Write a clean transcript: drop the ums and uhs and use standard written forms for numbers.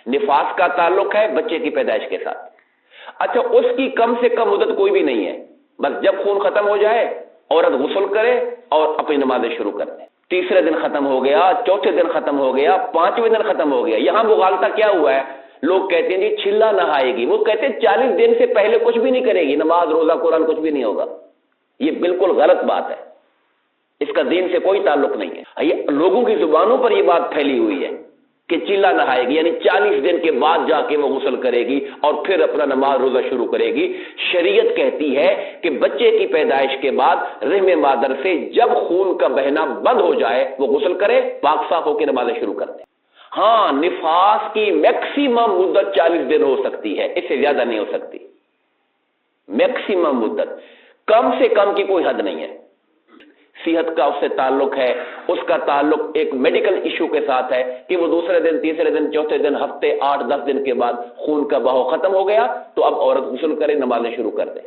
نفاس کا تعلق ہے بچے کی پیدائش کے ساتھ. اچھا اس کی کم سے کم مدت کوئی بھی نہیں ہے، بس جب خون ختم ہو جائے عورت غسل کرے اور اپنی نمازیں شروع کر دے. تیسرے دن ختم ہو گیا، چوتھے دن ختم ہو گیا، پانچویں دن ختم ہو گیا. یہاں مغالطہ کیا ہوا ہے؟ لوگ کہتے ہیں جی چھلا نہائے گی، وہ کہتے ہیں 40 دن سے پہلے کچھ بھی نہیں کرے گی، نماز روزہ قرآن کچھ بھی نہیں ہوگا. یہ بالکل غلط بات ہے، اس کا دین سے کوئی تعلق نہیں ہے. یہ لوگوں کی زبانوں پر یہ بات پھیلی ہوئی ہے کہ چلا نہائے گی، یعنی 40 دن کے بعد جا کے وہ غسل کرے گی اور پھر اپنا نماز روزہ شروع کرے گی. شریعت کہتی ہے کہ بچے کی پیدائش کے بعد رحم مادر سے جب خون کا بہنا بند ہو جائے وہ غسل کرے، پاک صاف ہو کے نمازیں شروع کر دے. ہاں نفاس کی میکسیمم مدت 40 دن ہو سکتی ہے، اس سے زیادہ نہیں ہو سکتی. میکسیمم مدت، کم سے کم کی کوئی حد نہیں ہے. صحت کا اس سے تعلق ہے، اس کا تعلق ایک میڈیکل ایشو کے ساتھ ہے کہ وہ دوسرے دن، تیسرے دن، چوتھے دن، ہفتے، 8-10 دن کے بعد خون کا بہاؤ ختم ہو گیا تو اب عورت غسل کرے، نمازیں شروع کر دے.